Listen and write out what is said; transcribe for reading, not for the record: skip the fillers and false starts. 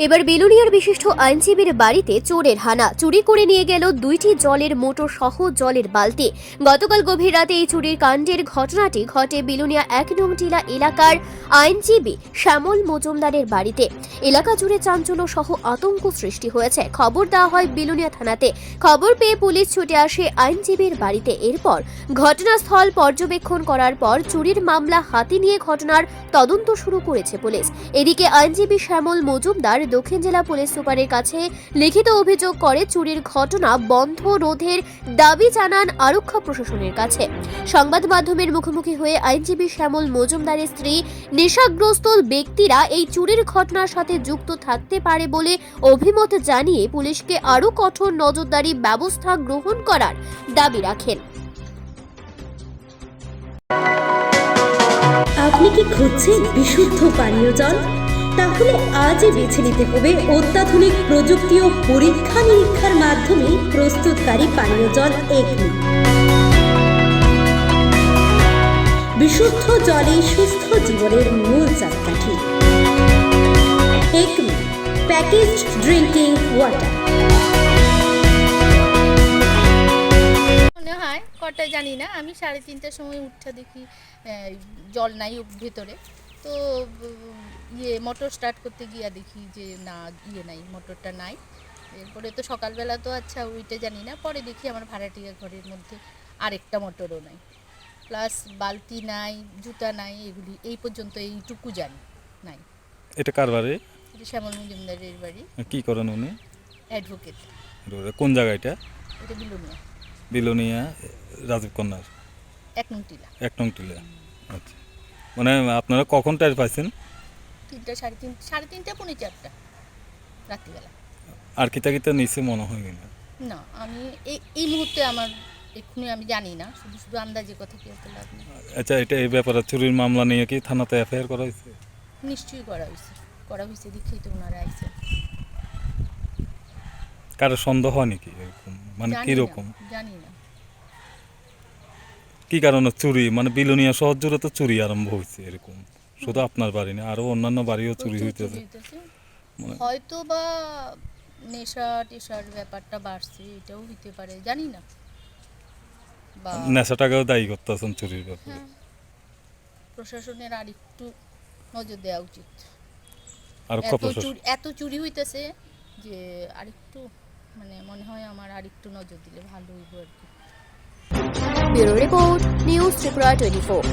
এবার বেলুনিয়ার বিশিষ্ট আইনজীবীর বাড়িতে চোরের হানা। চুরি করে নিয়ে গেল 2টি জলের মোটর সহ জলের বালতি। গতকাল গভীর রাতে এই চুরির কাণ্ডের ঘটনাটি ঘটে বেলুনিয়া 1 নং টিলা এলাকার আইনজীবী শ্যামল মজুমদারের বাড়িতে। এলাকা জুড়ে চাঞ্চল্য সহ আতঙ্ক সৃষ্টি হয়েছে। খবর দেওয়া হয় বেলুনিয়া থানাতে। খবর পেয়ে পুলিশ ছুটে আসে আইনজীবীর বাড়িতে। এরপর ঘটনাস্থল পর্যবেক্ষণ করার পর চুরির মামলা হাতে নিয়ে ঘটনার তদন্ত শুরু করেছে পুলিশ। এদিকে আইনজীবী শ্যামল মজুমদার দক্ষিণ জেলা পুলিশ সুপারের কাছে লিখিত অভিযোগ করে চুরির ঘটনা বন্ধ রোধের দাবি জানান আরক্ষা প্রশাসনের কাছে। সংবাদ মাধ্যমের মুখোমুখি হয়ে আইনজীবী শ্যামল মজুমদারের স্ত্রী নেশাগ্রস্ত ব্যক্তিরা এই চুরির ঘটনার সাথে যুক্ত থাকতে পারে বলে অভিমত জানিয়ে পুলিশকে আরও কঠোর নজরদারি ব্যবস্থা গ্রহণ করার দাবি রাখেন। আপনি কি খুঁজছেন বিশুদ্ধ পানীয় জল? তাহলে আজই বেছে নিতে হবে অত্যাধুনিক প্রযুক্তি ও পরীক্ষা নিরীক্ষার মাধ্যমে প্রস্তুতকারী পানীয় জল একমি। বিশুদ্ধ জলে সুস্থ জীবনের মূল চাকাঠি। Acme packaged drinking water. মনে হয় কটা জানি না, আমি 3:30টার সময় উঠে দেখি জল নাই ভেতরে। তো মোটর স্টার্ট করতে গিয়ে দেখি যে না নাই, মোটরটা নাই। এরপরে তো সকালবেলা তো আচ্ছা ওইটা জানি না, পরে দেখি আমার ভাড়াটিয়া ঘরের মধ্যে আরেকটা মোটরও নাই, প্লাস বালতি নাই, জুতা নাই, এগুলি এই পর্যন্ত এইটুকু জানি নাই। এটা কার বাড়ি? এটা শ্যামল মজুমদারের বাড়ি। কি করেন উনি? অ্যাডভোকেট। কোন জায়গা এটা? এটা বিলোনিয়া। বিলোনিয়া রাজীব কন্যার 1 নং টিলা। 1 নং টিলা। আচ্ছা, মানে আপনারা কখন টাইম পাইছেন? 3টা, 3:30, 4:30 রাত্রিবেলা। আর কিতা নিচে মনে হয় কিনা? না, আমি এই মুহূর্তে আমার এক্ষুনি আমি জানি না, শুধু আন্দাজে কথা কি হতে লাভ নেই। আচ্ছা, এটা এই ব্যাপারে চুরির মামলা নিয়ে কি থানাতে এফআইআর করা হয়েছে? নিশ্চয়ই করা হয়েছে দেখেই তো ওনারা আইছে। কারো সন্দেহ হয় নাকি এরকম? মানে কিরকম জানি না কি কারণে চুরি, মানে বিলোনিয়া শহর জুড়ে তো চুরি আরম্ভ হয়েছে এরকম, শুধু আপনার বাড়ি না আরো অন্যান্য বাড়িও চুরি হইতেছে। হয়তো বা নেশা টেশার ব্যাপারটা বাড়ছে, এটাও হইতে পারে, জানি না। নেশাটাকেও দায়ী করতেছেন চুরির ব্যাপারে। প্রশাসনের আর একটু নজর দেওয়া উচিত। আর এত চুরি হইতেছে যে আরেকটু মানে মনে হয় আমার আরেকটু নজর দিলে ভালো হইব আর কি। Bureau report, news Tripura 24।